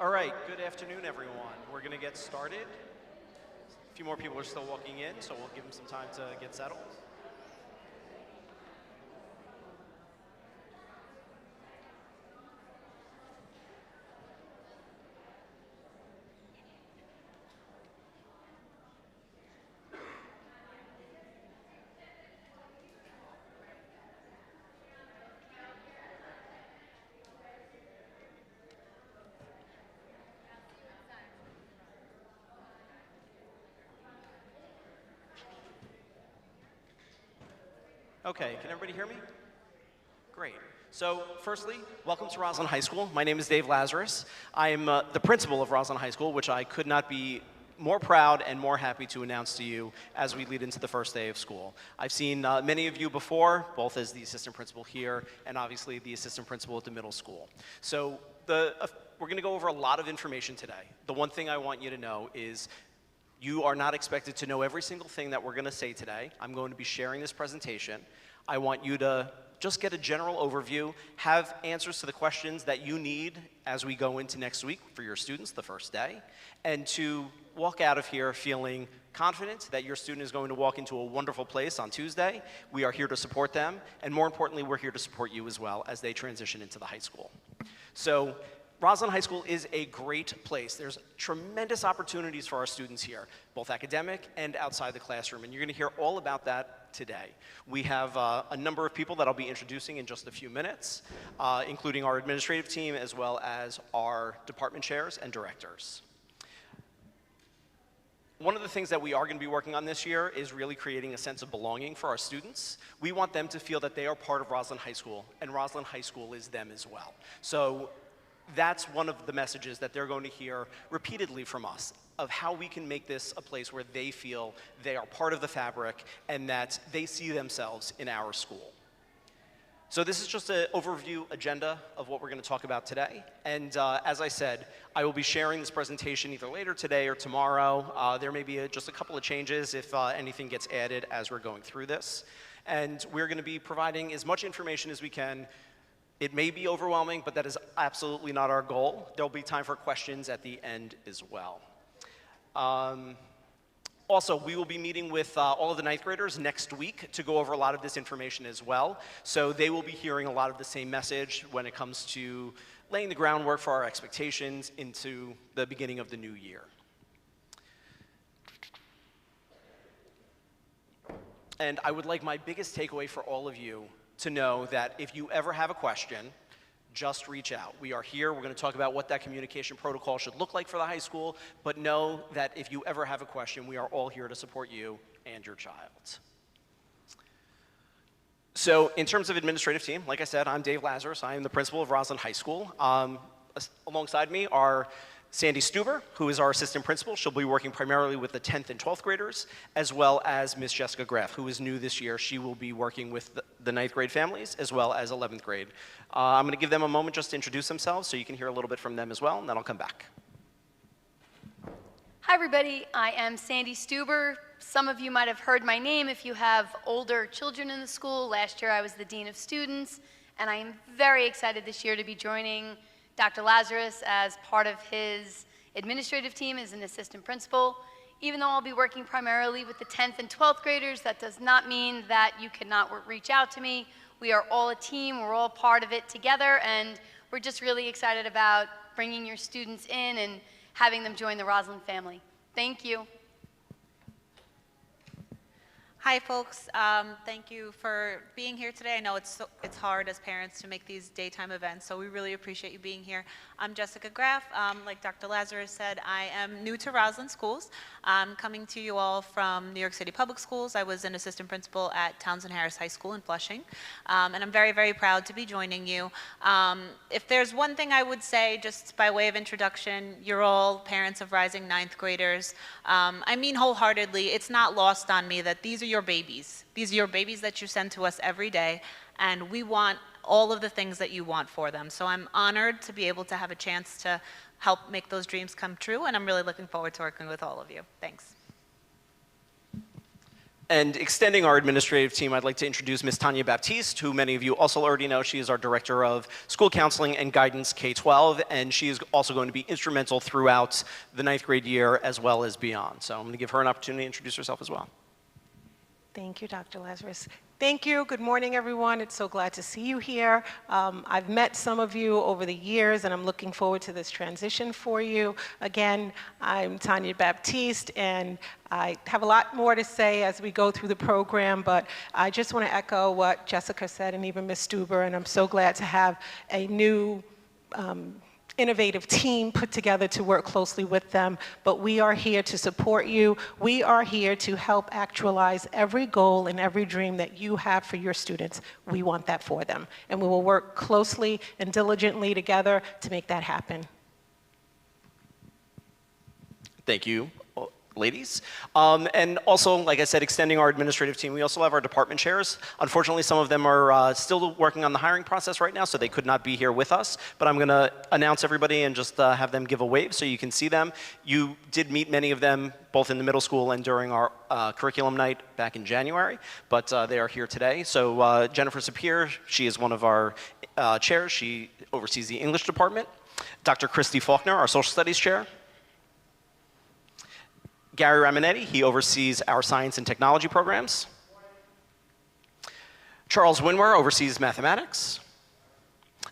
All right, good afternoon, everyone. We're going to get started. A few more people are still walking in, so we'll give them some time to get settled. Okay, can everybody hear me? Great. So firstly, welcome to Roslyn High School. My name is Dave Lazarus. I am the principal of Roslyn High School, which I could not be more proud and more happy to announce to you as we lead into the first day of school. I've seen many of you before, both as the assistant principal here and obviously the assistant principal at the middle school. So we're going to go over a lot of information today. The one thing I want you to know is you are not expected to know every single thing that we're going to say today. I'm going to be sharing this presentation. I want you to just get a general overview, have answers to the questions that you need as we go into next week for your students, the first day, and to walk out of here feeling confident that your student is going to walk into a wonderful place on Tuesday. We are here to support them, and more importantly, we're here to support you as well as they transition into the high school. So Roslyn High School is a great place. There's tremendous opportunities for our students here, both academic and outside the classroom, and you're going to hear all about that today. We have a number of people that I'll be introducing in just a few minutes, including our administrative team as well as our department chairs and directors. One of the things that we are going to be working on this year is really creating a sense of belonging for our students. We want them to feel that they are part of Roslyn High School, and Roslyn High School is them as well. So that's one of the messages that they're going to hear repeatedly from us, of how we can make this a place where they feel they are part of the fabric and that they see themselves in our school. So this is just an overview agenda of what we're going to talk about today. And as I said, I will be sharing this presentation either later today or tomorrow. There may be just a couple of changes if anything gets added as we're going through this. And we're going to be providing as much information as we can. It may be overwhelming, but that is absolutely not our goal. There'll be time for questions at the end as well. Also, we will be meeting with all of the ninth graders next week to go over a lot of this information as well. So they will be hearing a lot of the same message when it comes to laying the groundwork for our expectations into the beginning of the new year. And I would like my biggest takeaway for all of you to know that if you ever have a question, just reach out. We are here. We're going to talk about what that communication protocol should look like for the high school, but know that if you ever have a question, we are all here to support you and your child. So in terms of administrative team, like I said, I'm Dave Lazarus. I am the principal of Roslyn High School. Alongside me are Sandy Stuber, who is our assistant principal. She'll be working primarily with the 10th and 12th graders, as well as Miss Jessica Graff, who is new this year. She will be working with the 9th grade families, as well as 11th grade. I'm going to give them a moment just to introduce themselves so you can hear a little bit from them as well, and then I'll come back. Hi, everybody. I am Sandy Stuber. Some of you might have heard my name if you have older children in the school. Last year, I was the Dean of Students, and I am very excited this year to be joining Dr. Lazarus as part of his administrative team as an assistant principal. Even though I'll be working primarily with the 10th and 12th graders, that does not mean that you cannot reach out to me. We are all a team, we're all part of it together, and we're just really excited about bringing your students in and having them join the Roslyn family. Thank you. Hi, folks. Thank you for being here today. I know it's hard as parents to make these daytime events, so we really appreciate you being here. I'm Jessica Graff. Like Dr. Lazarus said, I am new to Roslyn Schools. I'm coming to you all from New York City Public Schools. I was an assistant principal at Townsend Harris High School in Flushing, and I'm very, very proud to be joining you. If there's one thing I would say, just by way of introduction, you're all parents of rising 9th graders. I mean wholeheartedly, it's not lost on me that these are your babies. These are your babies that you send to us every day, and we want all of the things that you want for them. So I'm honored to be able to have a chance to help make those dreams come true, and I'm really looking forward to working with all of you. Thanks. And extending our administrative team, I'd like to introduce Ms. Tanya Baptiste, who many of you also already know. She is our Director of School Counseling and Guidance K-12, and she is also going to be instrumental throughout the 9th grade year as well as beyond. So I'm going to give her an opportunity to introduce herself as well. Thank you, Dr. Lazarus. Thank you. Good morning, everyone. It's so glad to see you here. I've met some of you over the years, and I'm looking forward to this transition for you. Again, I'm Tanya Baptiste, and I have a lot more to say as we go through the program, but I just want to echo what Jessica said and even Ms. Stuber, and I'm so glad to have a new innovative team put together to work closely with them, but we are here to support you. We are here to help actualize every goal and every dream that you have for your students. We want that for them, and we will work closely and diligently together to make that happen. Thank you, ladies. And also, like I said, extending our administrative team, we also have our department chairs. Unfortunately, some of them are still working on the hiring process right now, so they could not be here with us. But I'm going to announce everybody and just have them give a wave so you can see them. You did meet many of them both in the middle school and during our curriculum night back in January, but they are here today. So Jennifer Sapir, she is one of our chairs. She oversees the English department. Dr. Christy Faulkner, our social studies chair. Gary Raminetti, he oversees our science and technology programs. Charles Winwer oversees mathematics.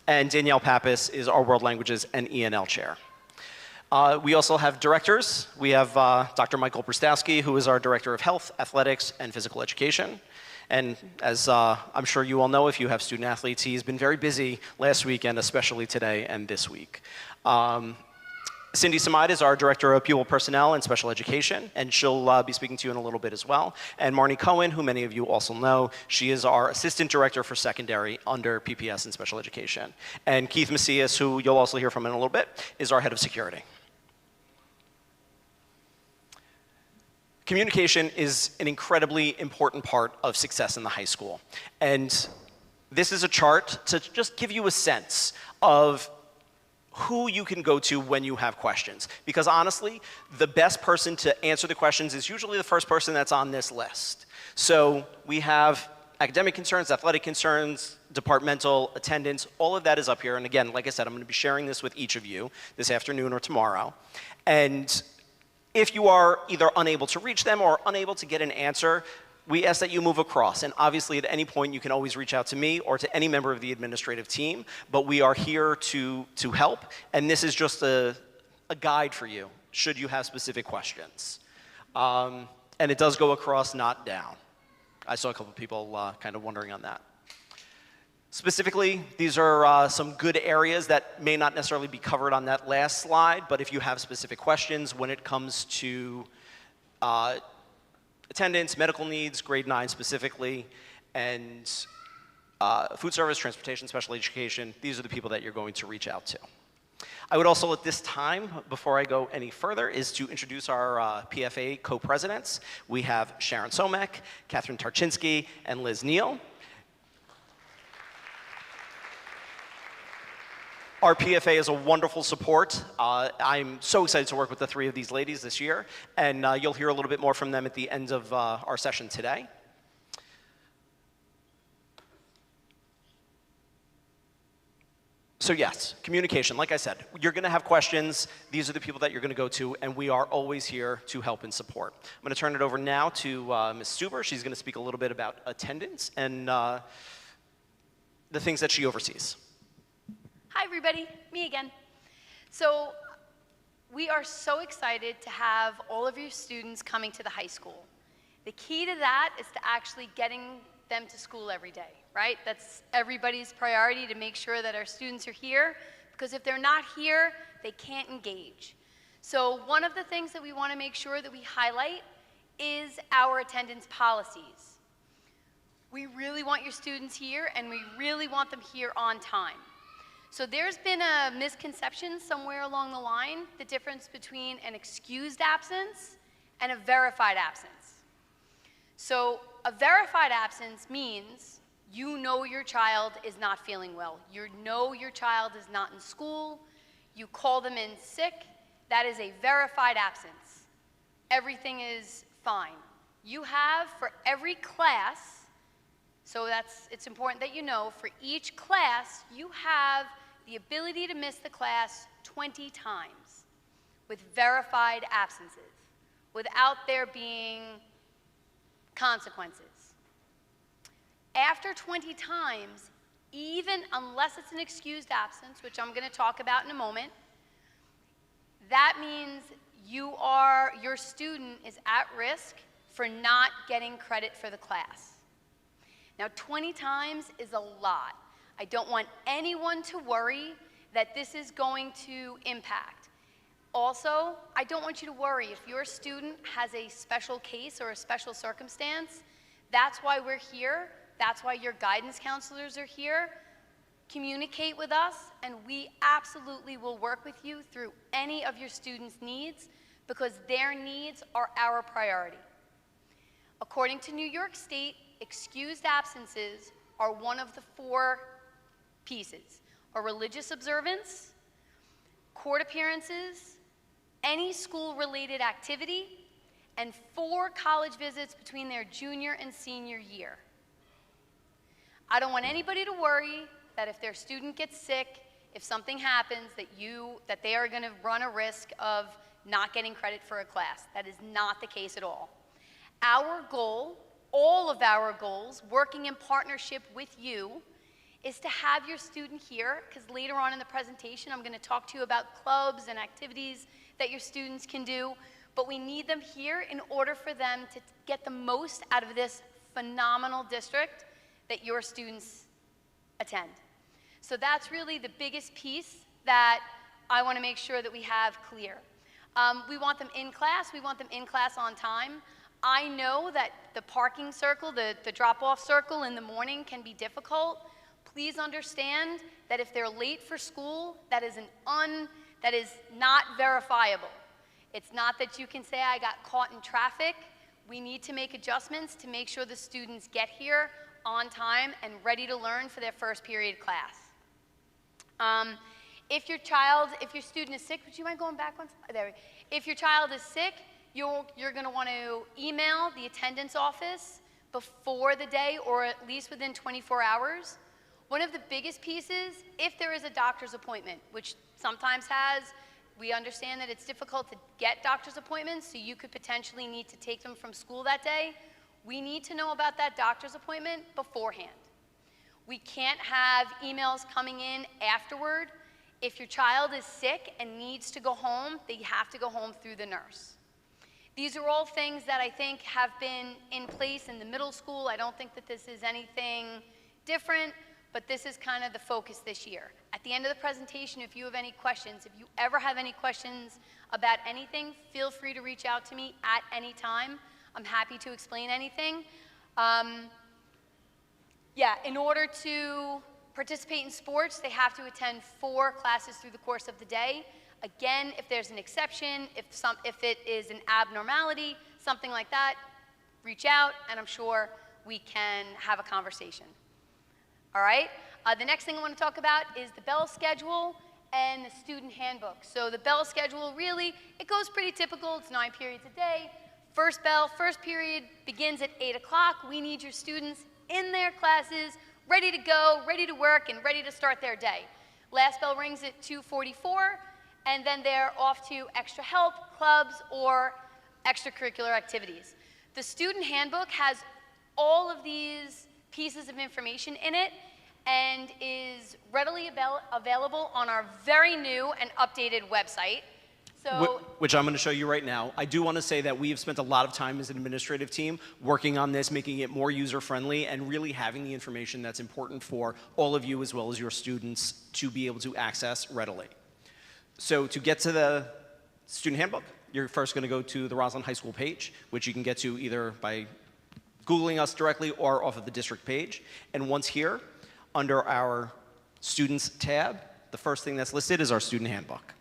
And Danielle Pappas is our world languages and ENL chair. We also have directors. We have Dr. Michael Brustowski, who is our director of health, athletics, and physical education. And as I'm sure you all know, if you have student athletes, he's been very busy last weekend, especially today and this week. Cindy Samide is our Director of Pupil Personnel and Special Education, and she'll be speaking to you in a little bit as well. And Marnie Cohen, who many of you also know, she is our Assistant Director for Secondary under PPS and Special Education. And Keith Macias, who you'll also hear from in a little bit, is our Head of Security. Communication is an incredibly important part of success in the high school. And this is a chart to just give you a sense of who you can go to when you have questions. Because honestly, the best person to answer the questions is usually the first person that's on this list. So we have academic concerns, athletic concerns, departmental attendance, all of that is up here. And again, like I said, I'm going to be sharing this with each of you this afternoon or tomorrow. And if you are either unable to reach them or unable to get an answer, we ask that you move across. And obviously, at any point, you can always reach out to me or to any member of the administrative team. But we are here to help. And this is just a guide for you, should you have specific questions. And it does go across, not down. I saw a couple of people kind of wondering on that. Specifically, these are some good areas that may not necessarily be covered on that last slide. But if you have specific questions when it comes to attendance, medical needs, grade 9 specifically, and food service, transportation, special education, these are the people that you're going to reach out to. I would also at this time, before I go any further, is to introduce our PFA co-presidents. We have Sharon Somek, Catherine Tarchinsky, and Liz Neal. Our PFA is a wonderful support. I'm so excited to work with the three of these ladies this year, and you'll hear a little bit more from them at the end of our session today. So yes, communication. Like I said, you're going to have questions. These are the people that you're going to go to, and we are always here to help and support. I'm going to turn it over now to Ms. Stuber. She's going to speak a little bit about attendance and the things that she oversees. Hi, everybody. Me again. So we are so excited to have all of your students coming to the high school. The key to that is to actually getting them to school every day, right? That's everybody's priority, to make sure that our students are here, because if they're not here, they can't engage. So one of the things that we want to make sure that we highlight is our attendance policies. We really want your students here, and we really want them here on time. So there's been a misconception somewhere along the line, the difference between an excused absence and a verified absence. So a verified absence means you know your child is not feeling well. You know your child is not in school. You call them in sick. That is a verified absence. Everything is fine. You have for every class, so it's important that you know, for each class, you have the ability to miss the class 20 times with verified absences, without there being consequences. After 20 times, even unless it's an excused absence, which I'm going to talk about in a moment, that means your student is at risk for not getting credit for the class. Now, 20 times is a lot. I don't want anyone to worry that this is going to impact. Also, I don't want you to worry if your student has a special case or a special circumstance. That's why we're here. That's why your guidance counselors are here. Communicate with us, and we absolutely will work with you through any of your students' needs, because their needs are our priority. According to New York State, excused absences are one of the 4 pieces: a religious observance, court appearances, any school-related activity, and 4 college visits between their junior and senior year. I don't want anybody to worry that if their student gets sick, if something happens, that they are going to run a risk of not getting credit for a class. That is not the case at all. Our goal, all of our goals, working in partnership with you, is to have your student here, because later on in the presentation, I'm going to talk to you about clubs and activities that your students can do, but we need them here in order for them to get the most out of this phenomenal district that your students attend. So that's really the biggest piece that I want to make sure that we have clear. We want them in class. We want them in class on time. I know that the parking circle, the drop-off circle in the morning can be difficult. Please understand that if they're late for school, that is not verifiable. It's not that you can say, I got caught in traffic. We need to make adjustments to make sure the students get here on time and ready to learn for their first period class. If your student is sick, would you mind going back one slide? There. If your child is sick, you're going to want to email the attendance office before the day, or at least within 24 hours. One of the biggest pieces, if there is a doctor's appointment, which sometimes we understand that it's difficult to get doctor's appointments, so you could potentially need to take them from school that day. We need to know about that doctor's appointment beforehand. We can't have emails coming in afterward. If your child is sick and needs to go home, they have to go home through the nurse. These are all things that I think have been in place in the middle school. I don't think that this is anything different, but this is kind of the focus this year. At the end of the presentation, if you have any questions, if you ever have any questions about anything, feel free to reach out to me at any time. I'm happy to explain anything. In order to participate in sports, they have to attend 4 classes through the course of the day. Again, if there's an exception, if it is an abnormality, something like that, reach out, and I'm sure we can have a conversation. All right? The next thing I want to talk about is the bell schedule and the student handbook. So the bell schedule, really, it goes pretty typical. It's 9 periods a day. First bell, first period begins at 8 o'clock. We need your students in their classes, ready to go, ready to work, and ready to start their day. Last bell rings at 2:44, and then they're off to extra help, clubs, or extracurricular activities. The student handbook has all of these pieces of information in it and is readily available on our very new and updated website. Which I'm going to show you right now. I do want to say that we have spent a lot of time as an administrative team working on this, making it more user-friendly, and really having the information that's important for all of you as well as your students to be able to access readily. So to get to the student handbook, you're first going to go to the Roslyn High School page, which you can get to either by Googling us directly or off of the district page. And once here, under our Students tab, the first thing that's listed is our student handbook.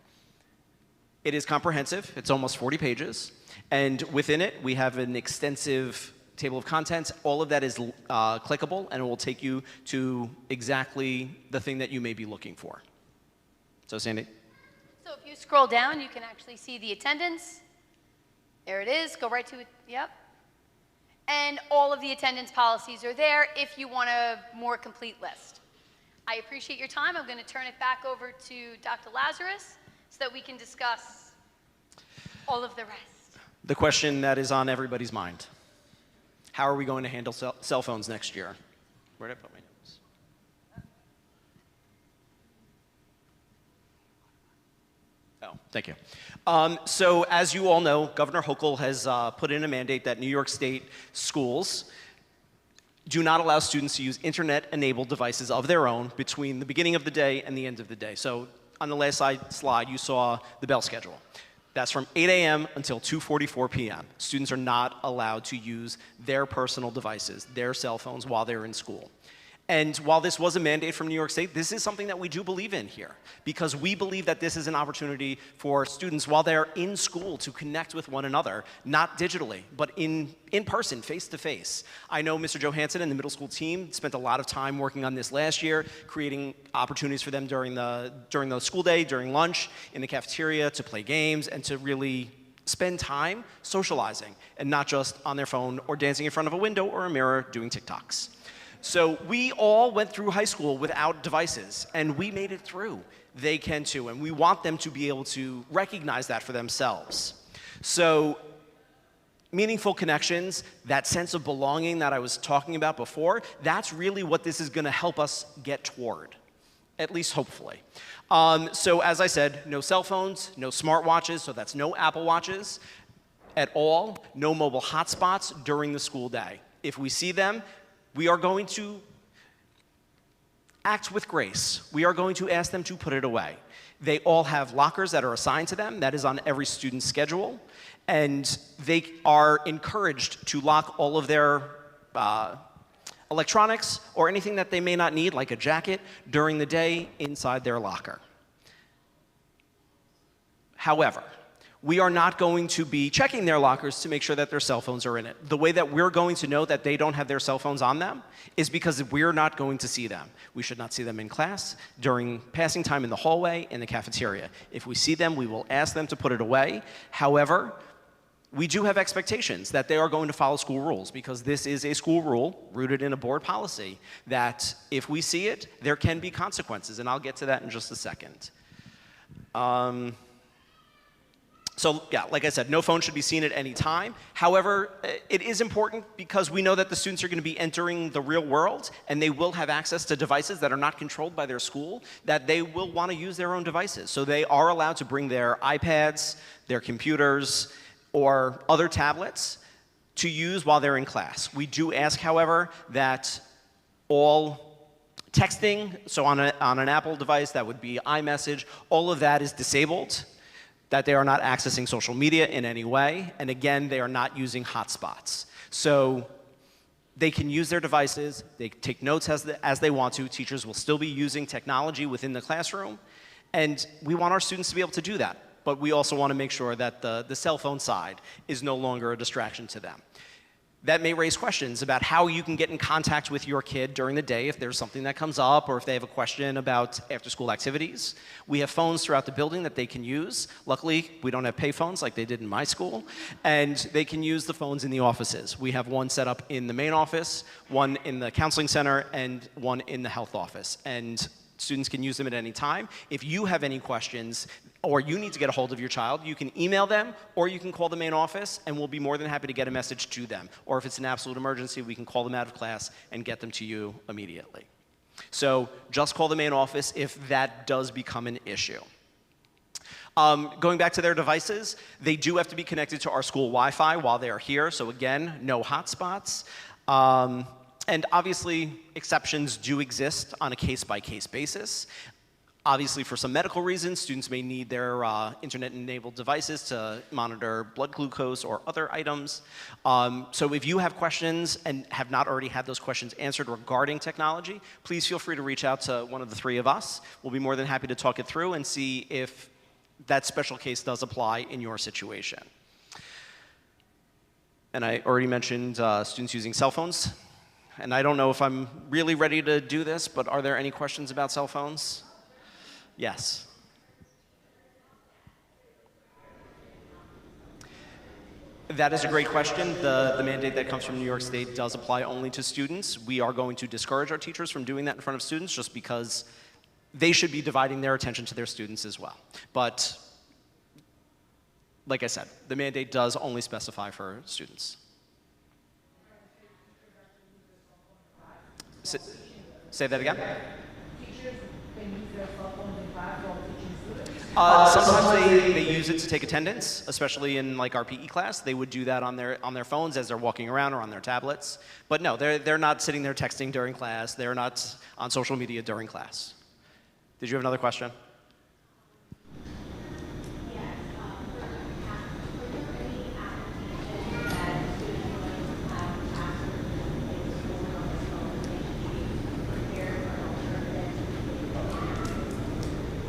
It is comprehensive. It's almost 40 pages. And within it, we have an extensive table of contents. All of that is clickable, and it will take you to exactly the thing that you may be looking for. So, Sandy? So if you scroll down, you can actually see the attendance. There it is. Go right to it. Yep. And all of the attendance policies are there if you want a more complete list. I appreciate your time. I'm going to turn it back over to Dr. Lazarus so that we can discuss all of the rest. The question that is on everybody's mind. How are we going to handle cell phones next year? Where did I put my notes? Oh, thank you. So as you all know, Governor Hochul has put in a mandate that New York State schools do not allow students to use internet-enabled devices of their own between the beginning of the day and the end of the day. So on the last slide, you saw the bell schedule. That's from 8 a.m. until 2:44 p.m. Students are not allowed to use their personal devices, their cell phones, while they're in school. And while this was a mandate from New York State, this is something that we do believe in here, because we believe that this is an opportunity for students while they're in school to connect with one another, not digitally, but in person, face to face. I know Mr. Johansson and the middle school team spent a lot of time working on this last year, creating opportunities for them during the school day, during lunch, in the cafeteria, to play games and to really spend time socializing and not just on their phone or dancing in front of a window or a mirror doing TikToks. So we all went through high school without devices, and we made it through. They can too, and we want them to be able to recognize that for themselves. So meaningful connections, that sense of belonging that I was talking about before, that's really what this is going to help us get toward, at least hopefully. So as I said, no cell phones, no smartwatches, so that's no Apple Watches at all, no mobile hotspots during the school day. If we see them, we are going to act with grace. We are going to ask them to put it away. They all have lockers that are assigned to them. That is on every student's schedule. And they are encouraged to lock all of their electronics or anything that they may not need, like a jacket, during the day inside their locker. However, we are not going to be checking their lockers to make sure that their cell phones are in it. The way that we're going to know that they don't have their cell phones on them is because we're not going to see them. We should not see them in class, during passing time in the hallway, in the cafeteria. If we see them, we will ask them to put it away. However, we do have expectations that they are going to follow school rules, because this is a school rule rooted in a board policy that if we see it, there can be consequences, and I'll get to that in just a second. So yeah, like I said, no phone should be seen at any time. However, it is important because we know that the students are going to be entering the real world, and they will have access to devices that are not controlled by their school, that they will want to use their own devices. So they are allowed to bring their iPads, their computers, or other tablets to use while they're in class. We do ask, however, that all texting, so on an Apple device, that would be iMessage, all of that is disabled, that they are not accessing social media in any way, and again, they are not using hotspots. So they can use their devices, they take notes as they want to, teachers will still be using technology within the classroom, and we want our students to be able to do that, but we also want to make sure that the cell phone side is no longer a distraction to them. That may raise questions about how you can get in contact with your kid during the day if there's something that comes up or if they have a question about after-school activities. We have phones throughout the building that they can use. Luckily, we don't have pay phones like they did in my school, and they can use the phones in the offices. We have one set up in the main office, one in the counseling center, and one in the health office. And students can use them at any time. If you have any questions or you need to get a hold of your child, you can email them or you can call the main office, and we'll be more than happy to get a message to them. Or if it's an absolute emergency, we can call them out of class and get them to you immediately. So just call the main office if that does become an issue. Going back to their devices, they do have to be connected to our school Wi-Fi while they are here. So again, no hotspots. And obviously, exceptions do exist on a case-by-case basis. Obviously, for some medical reasons, students may need their internet-enabled devices to monitor blood glucose or other items. So if you have questions and have not already had those questions answered regarding technology, please feel free to reach out to one of the three of us. We'll be more than happy to talk it through and see if that special case does apply in your situation. And I already mentioned students using cell phones. And I don't know if I'm really ready to do this, but are there any questions about cell phones? Yes. That is a great question. The mandate that comes from New York State does apply only to students. We are going to discourage our teachers from doing that in front of students just because they should be dividing their attention to their students as well. But like I said, the mandate does only specify for students. Say that again? Sometimes they use it to take attendance, especially in like our PE class. They would do that on their phones as they're walking around or on their tablets. But no, they're not sitting there texting during class. They're not on social media during class. Did you have another question?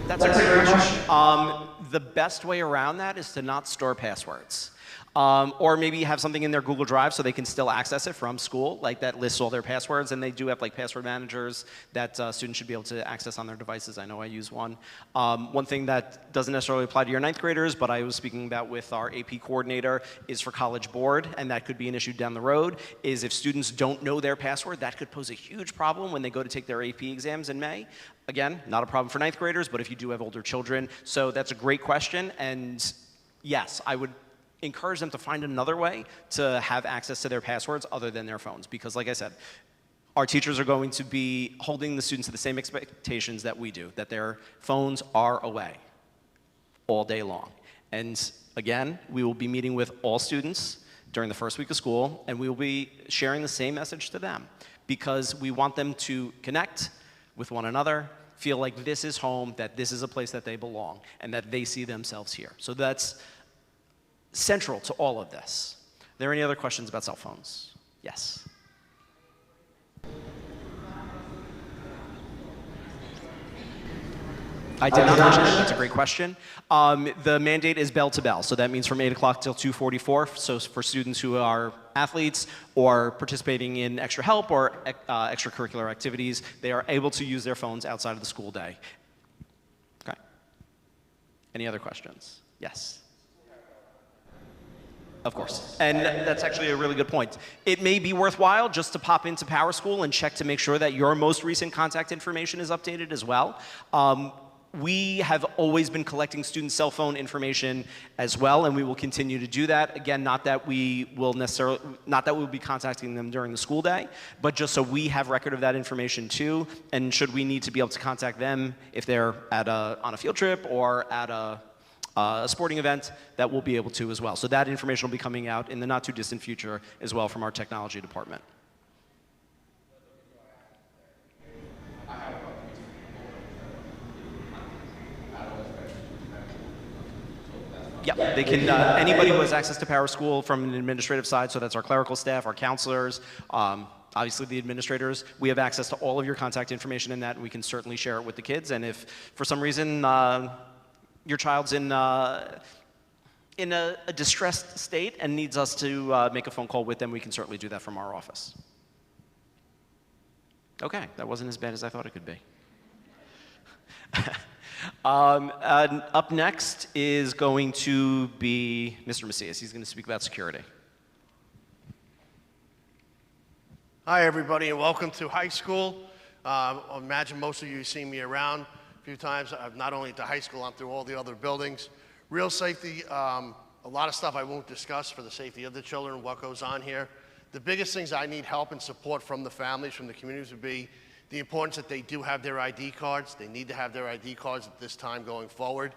That's a great question. The best way around that is to not store passwords. Or maybe have something in their Google Drive so they can still access it from school, like that lists all their passwords, and they do have like password managers that students should be able to access on their devices. I know I use one. One thing that doesn't necessarily apply to your ninth graders, but I was speaking about with our AP coordinator, is for College Board, and that could be an issue down the road, is if students don't know their password, that could pose a huge problem when they go to take their AP exams in May. Again, not a problem for ninth graders, but if you do have older children. So that's a great question, and yes, I would encourage them to find another way to have access to their passwords other than their phones. Because like I said, our teachers are going to be holding the students to the same expectations that we do, that their phones are away all day long. And again, we will be meeting with all students during the first week of school, and we will be sharing the same message to them because we want them to connect with one another, feel like this is home, that this is a place that they belong, and that they see themselves here. So that's central to all of this. Are there any other questions about cell phones? Yes. I did not mention that. That's a great question. The mandate is bell to bell, so that means from 8 o'clock till 2:44. So for students who are athletes or participating in extra help or extracurricular activities, they are able to use their phones outside of the school day. Okay. Any other questions? Yes. Of course, and that's actually a really good point. It may be worthwhile just to pop into Power School and check to make sure that your most recent contact information is updated as well. We have always been collecting student cell phone information as well, and we will continue to do that. Again, not that we'll be contacting them during the school day, but just so we have record of that information too. And should we need to be able to contact them if they're on a field trip or at a sporting event, that we'll be able to as well. So that information will be coming out in the not too distant future as well from our technology department. Yeah, they can, anybody who has access to Power School from an administrative side, so that's our clerical staff, our counselors, obviously the administrators, we have access to all of your contact information in that, and we can certainly share it with the kids. And if for some reason your child's in a distressed state and needs us to make a phone call with them, we can certainly do that from our office. Okay, that wasn't as bad as I thought it could be. Up next is going to be Mr. Macias. He's going to speak about security. Hi, everybody, and welcome to high school. I imagine most of you have seen me around a few times, not only at the high school, I'm through all the other buildings. Real safety, a lot of stuff I won't discuss for the safety of the children, what goes on here. The biggest things I need help and support from the families, from the communities would be the importance that they do have their ID cards. They need to have their ID cards at this time going forward.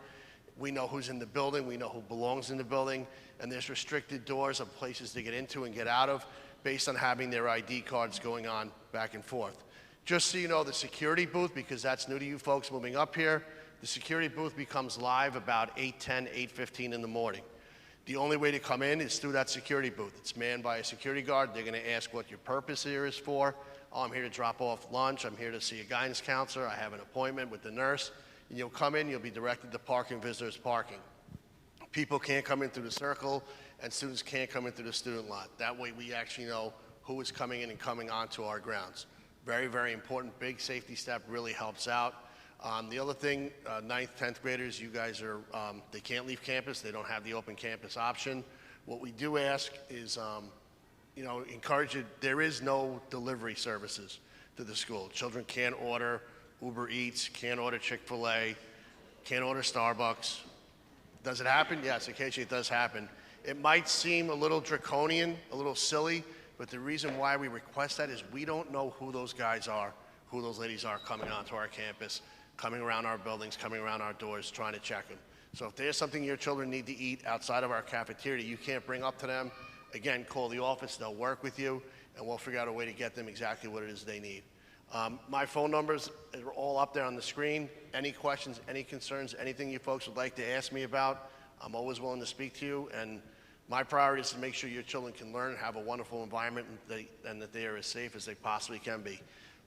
We know who's in the building, we know who belongs in the building, and there's restricted doors of places to get into and get out of based on having their ID cards going on back and forth. Just so you know, the security booth, because that's new to you folks moving up here, the security booth becomes live about 8:10, 8:15 in the morning. The only way to come in is through that security booth. It's manned by a security guard. They're gonna ask what your purpose here is for. Oh, I'm here to drop off lunch. I'm here to see a guidance counselor. I have an appointment with the nurse. And you'll come in, you'll be directed to parking, visitors parking. People can't come in through the circle, and students can't come in through the student lot. That way we actually know who is coming in and coming onto our grounds. Very, very important, big safety step, really helps out. The other thing, 9th, 10th graders, you guys are, they can't leave campus. They don't have the open campus option. What we do ask is, encourage it. There is no delivery services to the school. Children can't order Uber Eats, can't order Chick-fil-A, can't order Starbucks. Does it happen? Yes, occasionally it does happen. It might seem a little draconian, a little silly, but the reason why we request that is we don't know who those guys are, who those ladies are coming onto our campus, coming around our buildings, coming around our doors, trying to check them. So if there's something your children need to eat outside of our cafeteria that you can't bring up to them, again, call the office, they'll work with you, and we'll figure out a way to get them exactly what it is they need. My phone numbers are all up there on the screen. Any questions, any concerns, anything you folks would like to ask me about, I'm always willing to speak to you. And my priority is to make sure your children can learn and have a wonderful environment and that they are as safe as they possibly can be.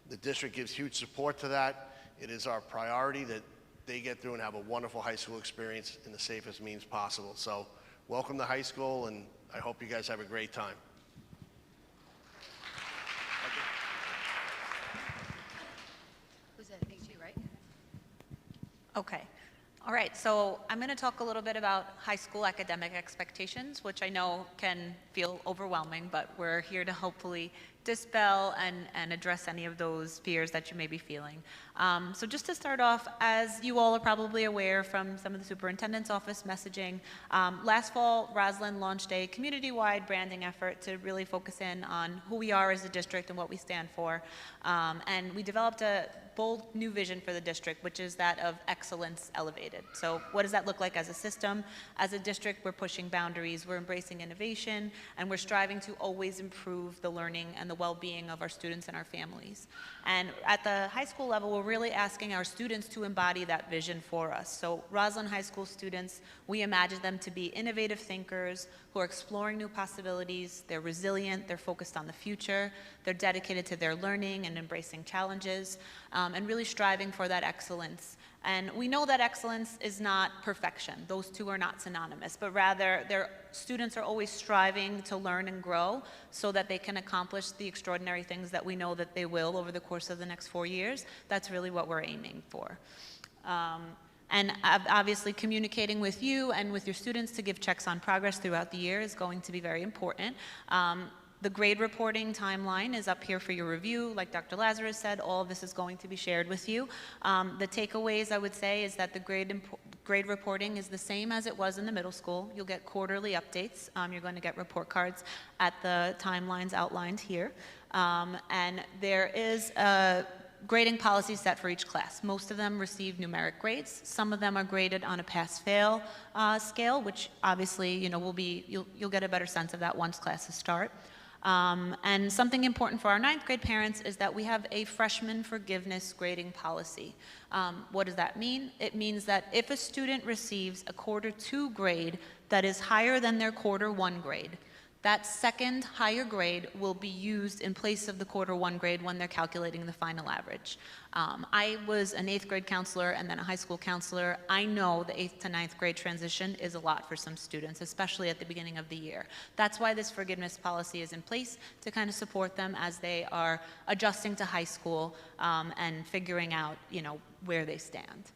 The district gives huge support to that. It is our priority that they get through and have a wonderful high school experience in the safest means possible. So welcome to high school, and I hope you guys have a great time. Who's that? I think you, right? Okay. All right, so I'm going to talk a little bit about high school academic expectations, which I know can feel overwhelming, but we're here to hopefully dispel and address any of those fears that you may be feeling. So just to start off, as you all are probably aware from some of the superintendent's office messaging, last fall, Roslyn launched a community-wide branding effort to really focus in on who we are as a district and what we stand for. And we developed a bold new vision for the district, which is that of excellence elevated. So what does that look like as a system? As a district, we're pushing boundaries, we're embracing innovation, and we're striving to always improve the learning and the well-being of our students and our families. And at the high school level, we're really asking our students to embody that vision for us. So Roslyn High School students, we imagine them to be innovative thinkers who are exploring new possibilities, they're resilient, they're focused on the future, they're dedicated to their learning and embracing challenges, and really striving for that excellence. And we know that excellence is not perfection. Those two are not synonymous, but rather their students are always striving to learn and grow so that they can accomplish the extraordinary things that we know that they will over the course of the next 4 years. That's really what we're aiming for. And obviously communicating with you and with your students to give checks on progress throughout the year is going to be very important. The grade reporting timeline is up here for your review. Like Dr. Lazarus said, all of this is going to be shared with you. The takeaways, I would say, is that the grade reporting is the same as it was in the middle school. You'll get quarterly updates. You're going to get report cards at the timelines outlined here. And there is a grading policy set for each class. Most of them receive numeric grades. Some of them are graded on a pass-fail scale, which obviously, you'll get a better sense of that once classes start. And something important for our 9th grade parents is that we have a freshman forgiveness grading policy. What does that mean? It means that if a student receives a quarter 2 grade that is higher than their quarter 1 grade, that second higher grade will be used in place of the quarter 1 grade when they're calculating the final average. I was an 8th grade counselor and then a high school counselor. I know the 8th to 9th grade transition is a lot for some students, especially at the beginning of the year. That's why this forgiveness policy is in place, to kind of support them as they are adjusting to high school and figuring out, where they stand.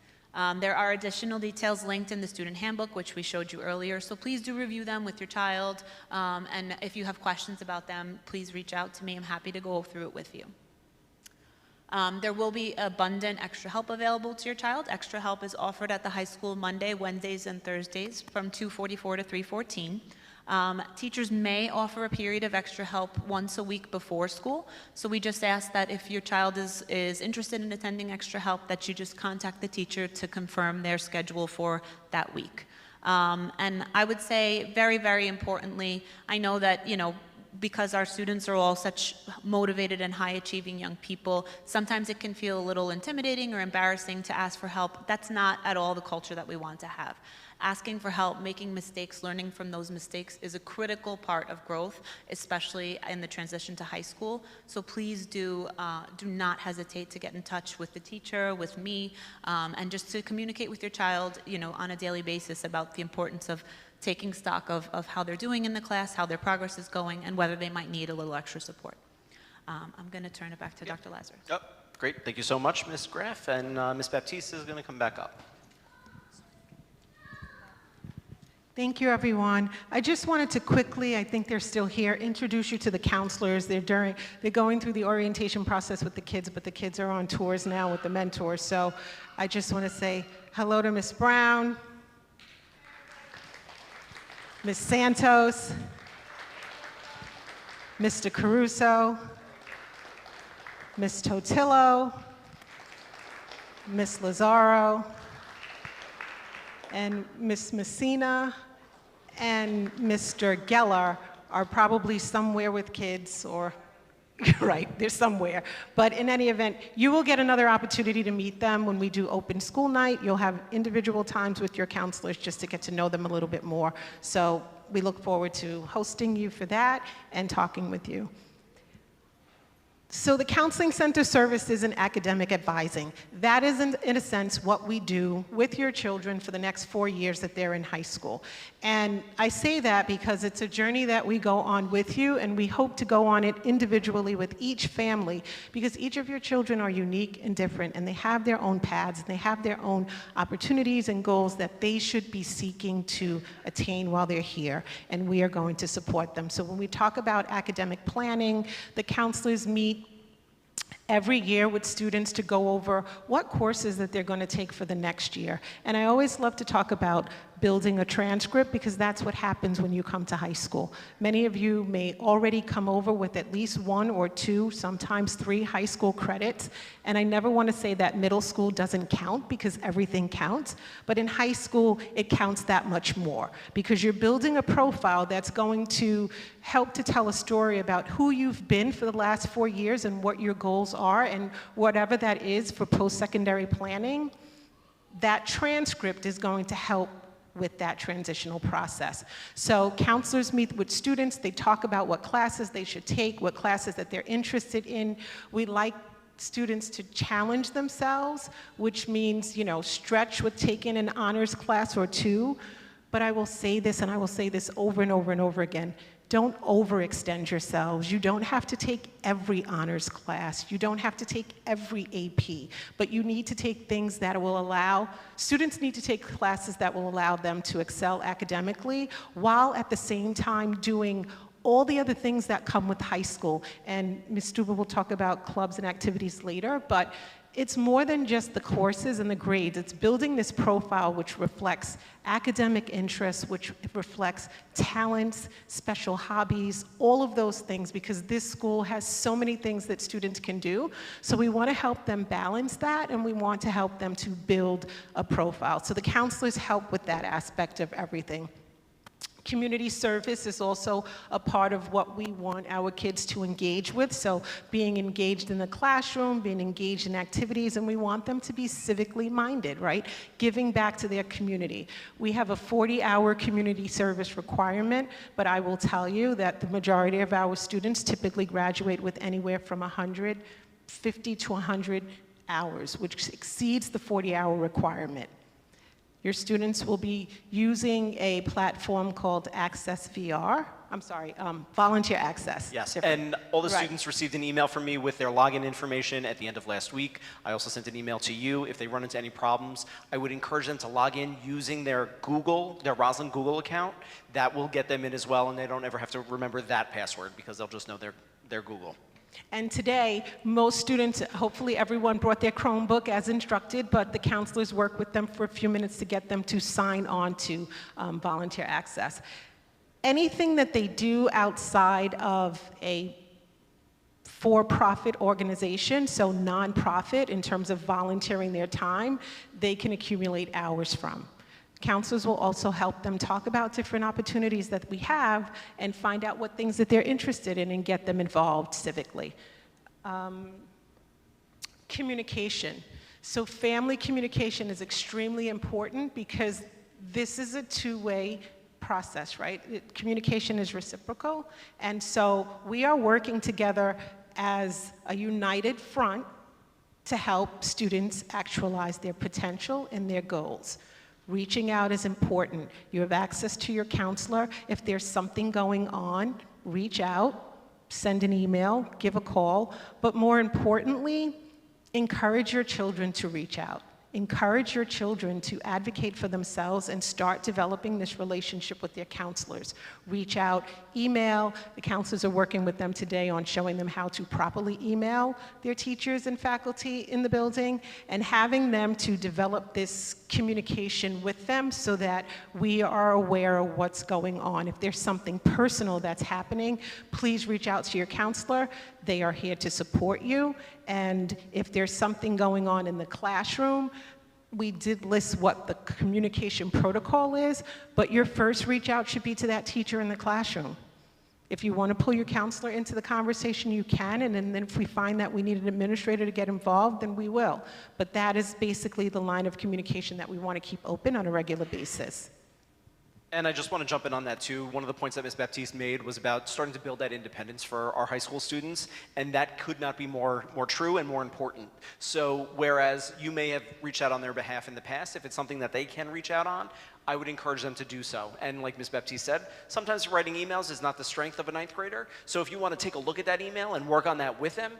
There are additional details linked in the student handbook, which we showed you earlier, so please do review them with your child, and if you have questions about them, please reach out to me. I'm happy to go through it with you. There will be abundant extra help available to your child. Extra help is offered at the high school Monday, Wednesdays, and Thursdays from 2:44 to 3:14. Teachers may offer a period of extra help once a week before school, so we just ask that if your child is interested in attending extra help, that you just contact the teacher to confirm their schedule for that week. And I would say very, very importantly, I know that, because our students are all such motivated and high-achieving young people, sometimes it can feel a little intimidating or embarrassing to ask for help. That's not at all the culture that we want to have. Asking for help, making mistakes, learning from those mistakes is a critical part of growth, especially in the transition to high school. So please do not hesitate to get in touch with the teacher, with me, and just to communicate with your child, on a daily basis about the importance of taking stock of how they're doing in the class, how their progress is going, and whether they might need a little extra support. I'm going to turn it back to Dr. Lazarus. Oh, great. Thank you so much, Ms. Graff. And Ms. Baptiste is going to come back up. Thank you, everyone. I just wanted to quickly, I think they're still here, introduce you to the counselors. They're going through the orientation process with the kids, but the kids are on tours now with the mentors. So I just want to say hello to Miss Brown, Miss Santos, Mr. Caruso, Miss Totillo, Miss Lazaro, and Miss Messina and Mr. Geller are probably somewhere with kids, or right, they're somewhere. But in any event, you will get another opportunity to meet them when we do open school night. You'll have individual times with your counselors just to get to know them a little bit more. So we look forward to hosting you for that and talking with you. So the Counseling Center services and academic advising. That is, in a sense, what we do with your children for the next 4 years that they're in high school. And I say that because it's a journey that we go on with you, and we hope to go on it individually with each family, because each of your children are unique and different, and they have their own paths, and they have their own opportunities and goals that they should be seeking to attain while they're here, and we are going to support them. So when we talk about academic planning, the counselors meet every year with students to go over what courses that they're going to take for the next year. And I always love to talk about building a transcript, because that's what happens when you come to high school. Many of you may already come over with at least 1 or 2, sometimes 3 high school credits. And I never want to say that middle school doesn't count, because everything counts. But in high school, it counts that much more, because you're building a profile that's going to help to tell a story about who you've been for the last 4 years and what your goals are, and whatever that is for post-secondary planning. That transcript is going to help with that transitional process. So counselors meet with students, they talk about what classes they should take, what classes that they're interested in. We like students to challenge themselves, which means, you know, stretch with taking an honors class or 2. But I will say this, and I will say this over and over and over again: don't overextend yourselves. You don't have to take every honors class. You don't have to take every AP, but you need to take things that will allow, students need to take classes that will allow them to excel academically, while at the same time doing all the other things that come with high school. And Ms. Stuber will talk about clubs and activities later, but it's more than just the courses and the grades. It's building this profile which reflects academic interests, which reflects talents, special hobbies, all of those things, because this school has so many things that students can do. So we want to help them balance that, and we want to help them to build a profile. So the counselors help with that aspect of everything. Community service is also a part of what we want our kids to engage with. So being engaged in the classroom, being engaged in activities, and we want them to be civically minded, right? Giving back to their community. We have a 40-hour community service requirement, but I will tell you that the majority of our students typically graduate with anywhere from 150 to 100 hours, which exceeds the 40-hour requirement. Your students will be using a platform called Access VR. I'm sorry, Volunteer Access. Yes, Different. and all the Right. students received an email from me with their login information at the end of last week. I also sent an email to you. If they run into any problems, I would encourage them to log in using their Roslyn Google account. That will get them in as well, and they don't ever have to remember that password, because they'll just know their Google. And today, most students, hopefully everyone brought their Chromebook as instructed, but the counselors work with them for a few minutes to get them to sign on to Volunteer Access. Anything that they do outside of a for-profit organization, so nonprofit in terms of volunteering their time, they can accumulate hours from. Counselors will also help them talk about different opportunities that we have and find out what things that they're interested in and get them involved civically. Communication. So family communication is extremely important, because this is a two-way process, right? Communication is reciprocal, and so we are working together as a united front to help students actualize their potential and their goals. Reaching out is important. You have access to your counselor. If there's something going on, reach out, send an email, give a call, but more importantly, encourage your children to reach out. Encourage your children to advocate for themselves and start developing this relationship with their counselors. Reach out, email. The counselors are working with them today on showing them how to properly email their teachers and faculty in the building, and having them to develop this communication with them so that we are aware of what's going on. If there's something personal that's happening, please reach out to your counselor. They are here to support you. And if there's something going on in the classroom, we did list what the communication protocol is, but your first reach out should be to that teacher in the classroom. If you want to pull your counselor into the conversation, you can, and then if we find that we need an administrator to get involved, then we will. But that is basically the line of communication that we want to keep open on a regular basis. And I just want to jump in on that too. One of the points that Ms. Baptiste made was about starting to build that independence for our high school students, and that could not be more true and more important. So whereas you may have reached out on their behalf in the past, if it's something that they can reach out on, I would encourage them to do so. And like Ms. Baptiste said, sometimes writing emails is not the strength of a ninth grader. So if you want to take a look at that email and work on that with them,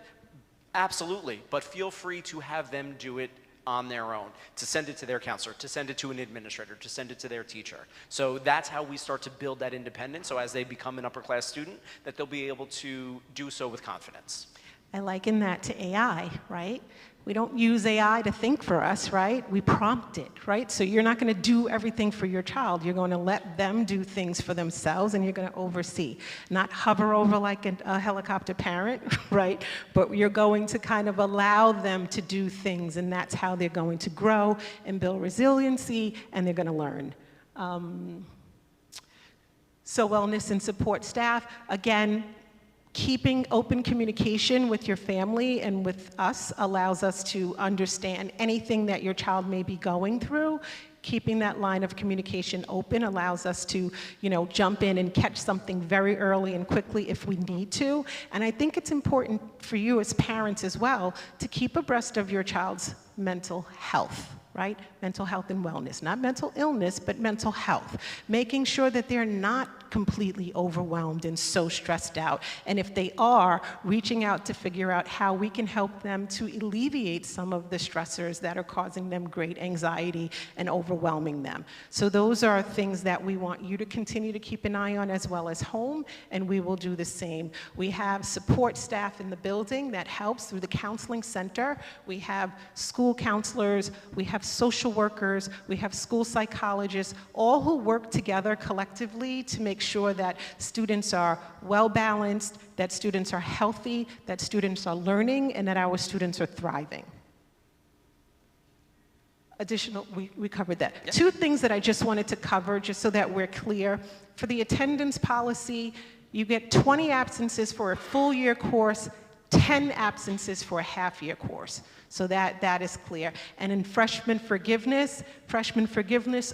absolutely. But feel free to have them do it on their own, to send it to their counselor, to send it to an administrator, to send it to their teacher. So that's how we start to build that independence, so as they become an upper class student, that they'll be able to do so with confidence. I liken that to AI, right? We don't use AI to think for us, right? We prompt it, right? So you're not going to do everything for your child. You're going to let them do things for themselves, and you're going to oversee. Not hover over like a helicopter parent, right? But you're going to kind of allow them to do things, and that's how they're going to grow and build resiliency, and they're going to learn. So wellness and support staff, again, keeping open communication with your family and with us allows us to understand anything that your child may be going through. Keeping that line of communication open allows us to, jump in and catch something very early and quickly if we need to. And I think it's important for you as parents as well to keep abreast of your child's mental health. Right? Mental health and wellness, not mental illness, but mental health. Making sure that they're not completely overwhelmed and so stressed out. And if they are, reaching out to figure out how we can help them to alleviate some of the stressors that are causing them great anxiety and overwhelming them. So those are things that we want you to continue to keep an eye on as well as home, and we will do the same. We have support staff in the building that helps through the counseling center. We have school counselors, we have social workers, we have school psychologists, all who work together collectively to make sure that students are well balanced, that students are healthy, that students are learning, and that our students are thriving. Additional, we covered that. Yes. Two things that I just wanted to cover, just so that we're clear. For the attendance policy, you get 20 absences for a full year course, 10 absences for a half-year course. So that is clear. And in freshman forgiveness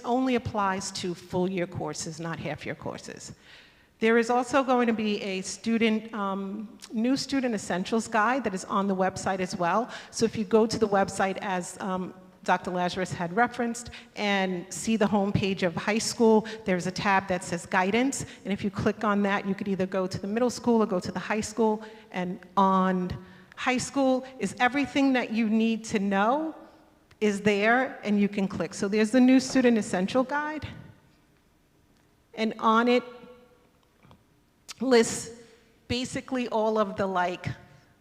only applies to full-year courses, not half-year courses. There is also going to be a new student essentials guide that is on the website as well. So if you go to the website as Dr. Lazarus had referenced and see the homepage of high school, there's a tab that says guidance, and if you click on that, you could either go to the middle school or go to the high school, and on high school is everything that you need to know is there, and you can click. So there's the new student essential guide, and on it lists basically all of the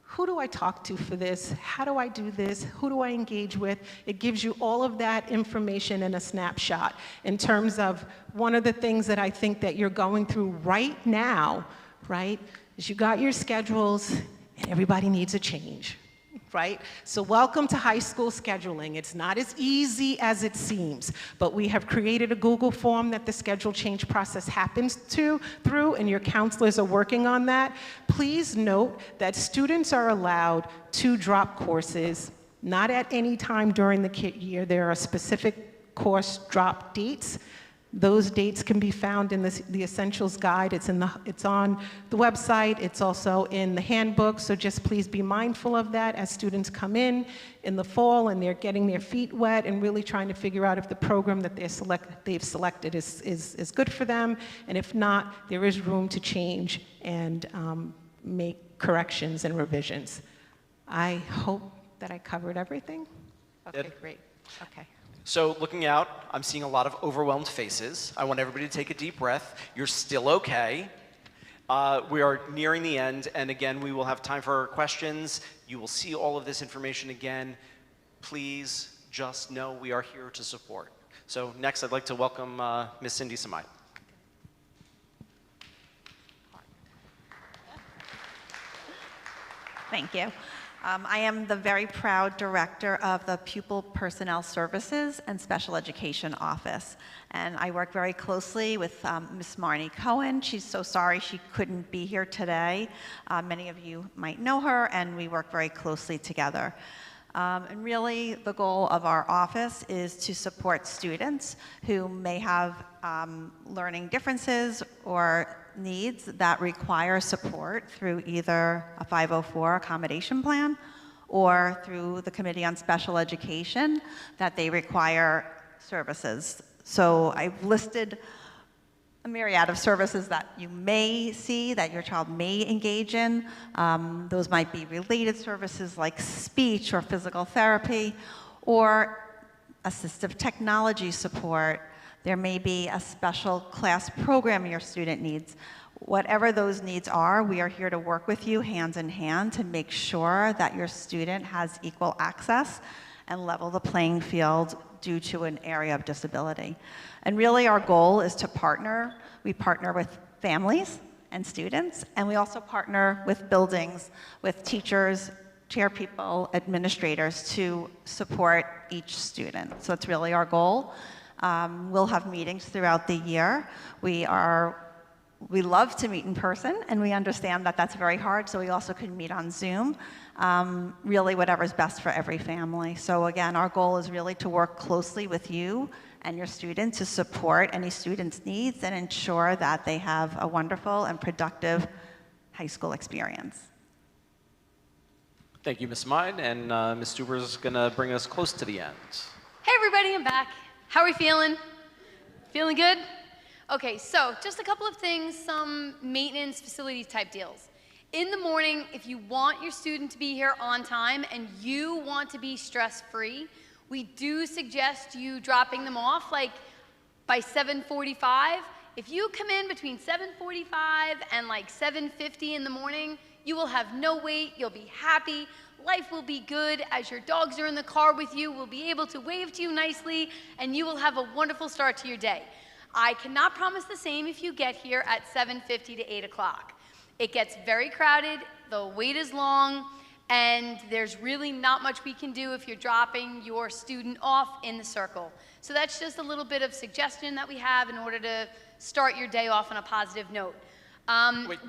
who do I talk to for this? How do I do this? Who do I engage with? It gives you all of that information in a snapshot in terms of one of the things that I think that you're going through right now, right, is you got your schedules and everybody needs a change, right? So welcome to high school scheduling. It's not as easy as it seems, but we have created a Google form that the schedule change process happens through, and your counselors are working on that. Please note that students are allowed to drop courses, not at any time during the year. There are specific course drop dates. Those dates can be found in the Essentials Guide. It's on the website. It's also in the handbook, so just please be mindful of that as students come in the fall and they're getting their feet wet and really trying to figure out if the program that they've selected is good for them, and if not, there is room to change and make corrections and revisions. I hope that I covered everything. Okay, great. Okay. So looking out, I'm seeing a lot of overwhelmed faces. I want everybody to take a deep breath. You're still okay. We are nearing the end, and again, we will have time for questions. You will see all of this information again. Please just know we are here to support. So next, I'd like to welcome Ms. Cindy Samai. Thank you. I am the very proud director of the Pupil Personnel Services and Special Education Office. And I work very closely with Ms. Marnie Cohen. She's so sorry she couldn't be here today. Many of you might know her, and we work very closely together. And really, the goal of our office is to support students who may have learning differences or needs that require support through either a 504 accommodation plan or through the Committee on Special Education that they require services. So I've listed a myriad of services that you may see, that your child may engage in. Those might be related services like speech or physical therapy or assistive technology support. There may be a special class program your student needs. Whatever those needs are, we are here to work with you hands in hand to make sure that your student has equal access and level the playing field due to an area of disability. And really our goal is to partner. We partner with families and students, and we also partner with buildings, with teachers, chair people, administrators to support each student. So it's really our goal. We'll have meetings throughout the year. We love to meet in person, and we understand that that's very hard, so we also can meet on Zoom. Really whatever's best for every family. So again, our goal is really to work closely with you and your students to support any students' needs and ensure that they have a wonderful and productive high school experience. Thank you, Ms. Mine, and Ms. Stuber is going to bring us close to the end. Hey everybody, I'm back. How are we feeling? Feeling good? Okay, so just a couple of things, some maintenance facility type deals. In the morning, if you want your student to be here on time and you want to be stress-free, we do suggest you dropping them off like by 7:45. If you come in between 7:45 and like 7:50 in the morning, you will have no wait, you'll be happy, life will be good. As your dogs are in the car with you, we'll be able to wave to you nicely, and you will have a wonderful start to your day. I cannot promise the same if you get here at 7:50 to 8 o'clock. It gets very crowded, the wait is long, and there's really not much we can do if you're dropping your student off in the circle. So that's just a little bit of suggestion that we have in order to start your day off on a positive note. Wait,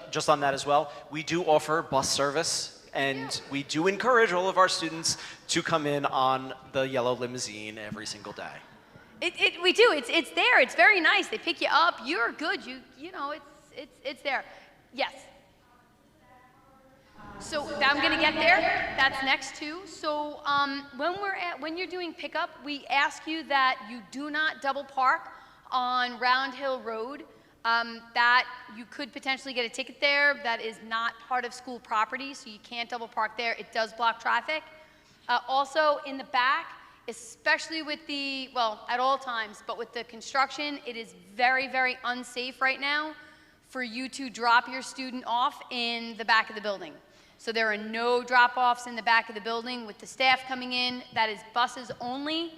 just on that as well, we do offer bus service, and we do encourage all of our students to come in on the yellow limousine every single day. We do. It's there. It's very nice. They pick you up. You're good. You know, it's there. Yes. So I'm gonna get there. That's next too. So when you're doing pickup, we ask you that you do not double park on Round Hill Road. That you could potentially get a ticket there. That is not part of school property, so you can't double park there. It does block traffic. Also in the back, especially with at all times, but with the construction, it is very, very unsafe right now for you to drop your student off in the back of the building. So there are no drop-offs in the back of the building with the staff coming in. That is buses only.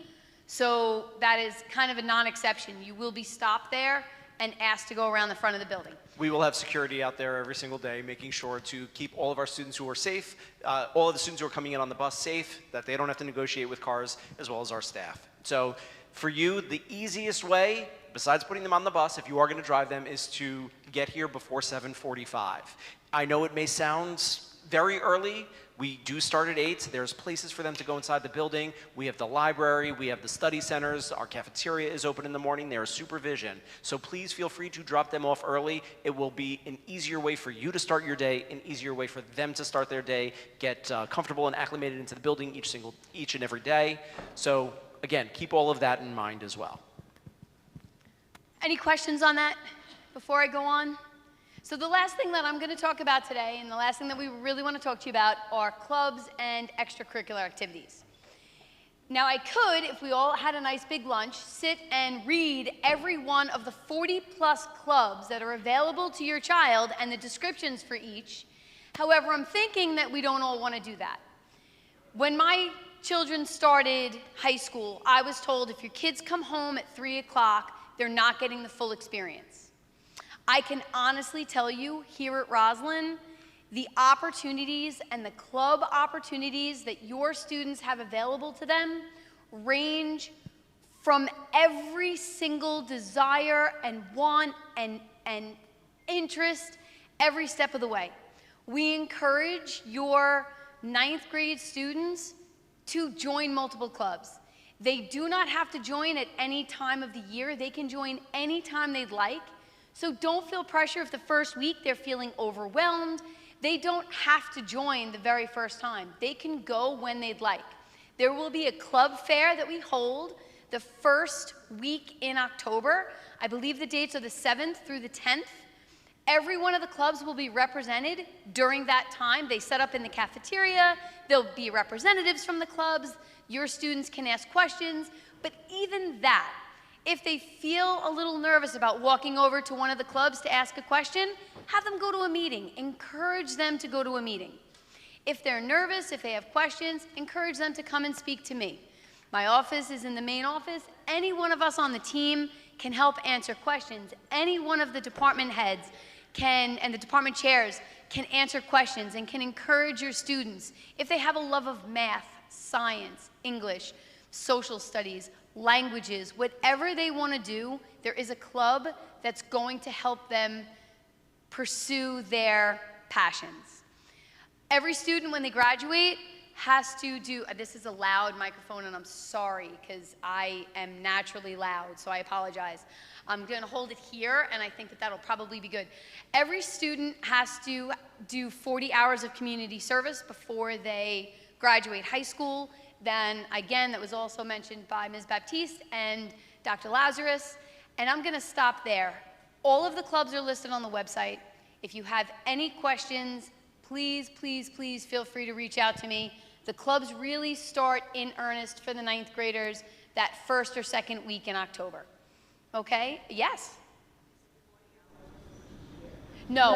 So that is kind of a non-exception. You will be stopped there and asked to go around the front of the building. We will have security out there every single day, making sure to keep all of our students who are safe, all of the students who are coming in on the bus safe, that they don't have to negotiate with cars, as well as our staff. So for you, the easiest way, besides putting them on the bus, if you are going to drive them, is to get here before 7:45. I know it may sound very early. We do start at 8. There's places for them to go inside the building. We have the library, we have the study centers, our cafeteria is open in the morning, there is supervision. So please feel free to drop them off early. It will be an easier way for you to start your day, an easier way for them to start their day, get comfortable and acclimated into the building each and every day. So again, keep all of that in mind as well. Any questions on that before I go on? So the last thing that I'm going to talk about today, and the last thing that we really want to talk to you about, are clubs and extracurricular activities. Now I could, if we all had a nice big lunch, sit and read every one of the 40+ clubs that are available to your child and the descriptions for each. However, I'm thinking that we don't all want to do that. When my children started high school, I was told if your kids come home at 3 o'clock, they're not getting the full experience. I can honestly tell you here at Roslyn, the opportunities and the club opportunities that your students have available to them range from every single desire and want and interest every step of the way. We encourage your 9th grade students to join multiple clubs. They do not have to join at any time of the year. They can join any time they'd like. So don't feel pressure if the first week they're feeling overwhelmed. They don't have to join the very first time. They can go when they'd like. There will be a club fair that we hold the first week in October. I believe the dates are the 7th through the 10th. Every one of the clubs will be represented during that time. They set up in the cafeteria. There'll be representatives from the clubs. Your students can ask questions. But even that, if they feel a little nervous about walking over to one of the clubs to ask a question, have them go to a meeting. Encourage them to go to a meeting. If they're nervous, if they have questions, encourage them to come and speak to me. My office is in the main office. Any one of us on the team can help answer questions. Any one of the department heads and the department chairs can answer questions and can encourage your students. If they have a love of math, science, English, social studies, languages, whatever they want to do, there is a club that's going to help them pursue their passions. Every student, when they graduate, has to do, this is a loud microphone and I'm sorry because I am naturally loud, so I apologize. I'm going to hold it here and I think that that'll probably be good. Every student has to do 40 hours of community service before they graduate high school. Then again, that was also mentioned by Ms. Baptiste and Dr. Lazarus, and I'm going to stop there. All of the clubs are listed on the website. If you have any questions, please, please, please feel free to reach out to me. The clubs really start in earnest for the 9th graders that first or second week in October. Okay? Yes? No,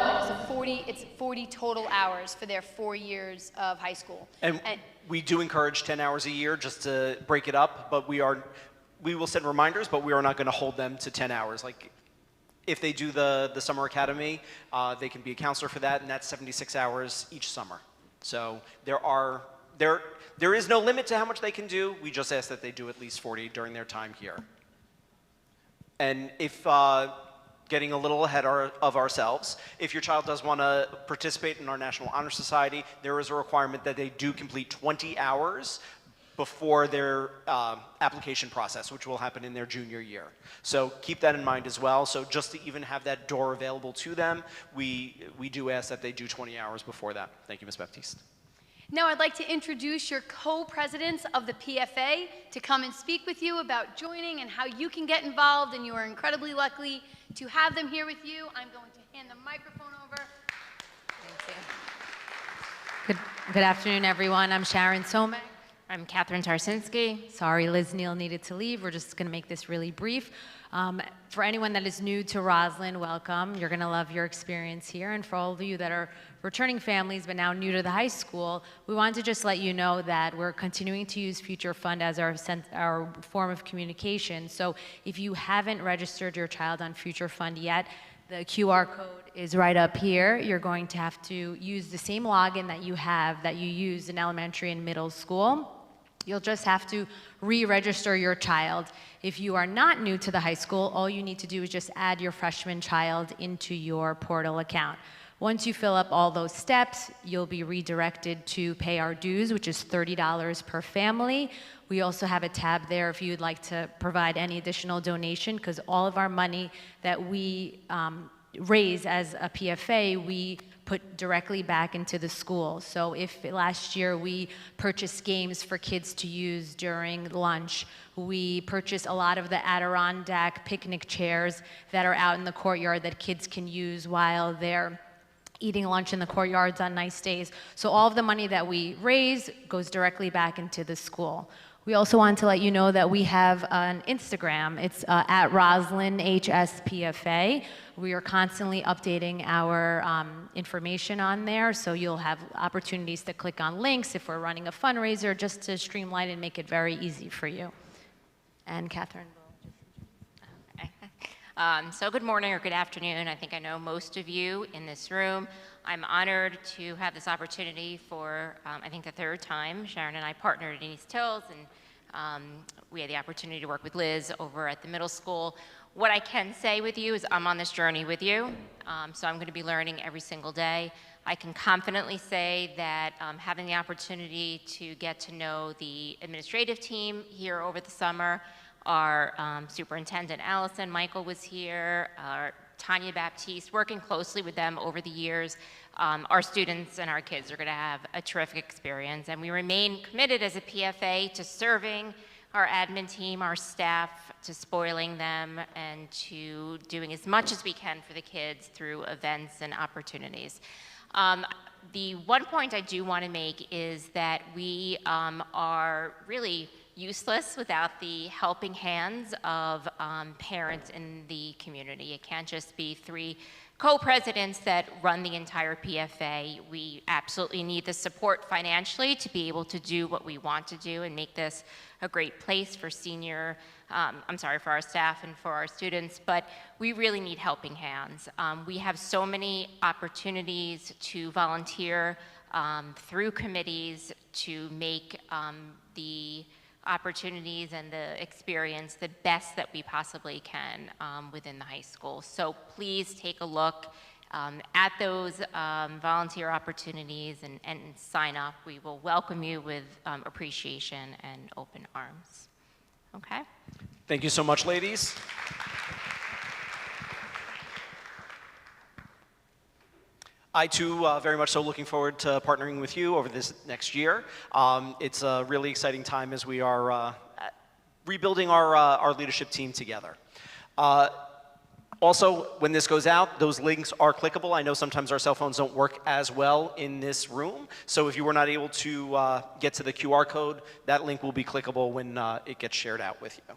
it's 40 total hours for their 4 years of high school. And we do encourage 10 hours a year just to break it up, but we will send reminders, but we are not going to hold them to 10 hours. Like, if they do the summer academy, they can be a counselor for that, and that's 76 hours each summer. So there is no limit to how much they can do. We just ask that they do at least 40 during their time here. And if getting a little ahead of ourselves, if your child does want to participate in our National Honor Society, there is a requirement that they do complete 20 hours before their application process, which will happen in their junior year. So keep that in mind as well. So just to even have that door available to them, we do ask that they do 20 hours before that. Thank you, Ms. Baptiste. Now I'd like to introduce your co-presidents of the PFA to come and speak with you about joining and how you can get involved, and you are incredibly lucky to have them here with you. I'm going to hand the microphone over. Thank you. Good afternoon, everyone. I'm Sharon Somek. I'm Catherine Tarsinski. Sorry, Liz Neal needed to leave. We're just going to make this really brief. For anyone that is new to Roslyn, welcome. You're going to love your experience here. And for all of you that are returning families but now new to the high school, we wanted to just let you know that we're continuing to use Future Fund as our form of communication. So if you haven't registered your child on Future Fund yet, the QR code is right up here. You're going to have to use the same login that you use in elementary and middle school. You'll just have to re-register your child. If you are not new to the high school, all you need to do is just add your freshman child into your portal account. Once you fill up all those steps, you'll be redirected to pay our dues, which is $30 per family. We also have a tab there if you'd like to provide any additional donation, because all of our money that we raise as a PFA, we put directly back into the school. So if last year we purchased games for kids to use during lunch, we purchased a lot of the Adirondack picnic chairs that are out in the courtyard that kids can use while they're eating lunch in the courtyards on nice days. So all of the money that we raise goes directly back into the school. We also want to let you know that we have an Instagram. It's at Roslyn HSPFA. We are constantly updating our information on there, so you'll have opportunities to click on links if we're running a fundraiser, just to streamline and make it very easy for you. And Catherine will just... So good morning or good afternoon. I think I know most of you in this room. I'm honored to have this opportunity for, I think, the third time. Sharon and I partnered in East Hills, and we had the opportunity to work with Liz over at the middle school. What I can say with you is I'm on this journey with you, so I'm going to be learning every single day. I can confidently say that having the opportunity to get to know the administrative team here over the summer, our superintendent Allison, Michael was here, our Tanya Baptiste, working closely with them over the years. Our students and our kids are going to have a terrific experience, and we remain committed as a PFA to serving our admin team, our staff, to spoiling them, and to doing as much as we can for the kids through events and opportunities. The one point I do want to make is that we are really useless without the helping hands of parents in the community. It can't just be 3 co-presidents that run the entire PFA. We absolutely need the support financially to be able to do what we want to do and make this a great place for for our staff and for our students, but we really need helping hands. We have so many opportunities to volunteer through committees to make the opportunities and the experience the best that we possibly can within the high school. So please take a look at those volunteer opportunities and sign up. We will welcome you with appreciation and open arms. Okay? Thank you so much, ladies. I, too, very much so looking forward to partnering with you over this next year. It's a really exciting time as we are rebuilding our leadership team together. Also, when this goes out, those links are clickable. I know sometimes our cell phones don't work as well in this room, so if you were not able to get to the QR code, that link will be clickable when it gets shared out with you.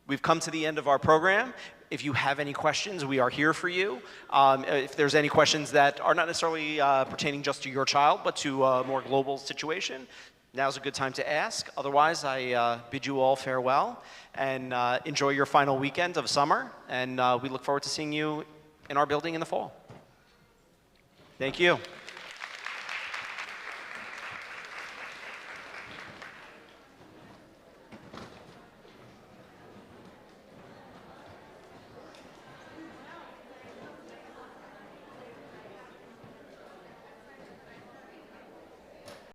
We've come to the end of our program. If you have any questions, we are here for you. If there's any questions that are not necessarily pertaining just to your child, but to a more global situation, now's a good time to ask. Otherwise, I bid you all farewell and enjoy your final weekend of summer. And we look forward to seeing you in our building in the fall. Thank you.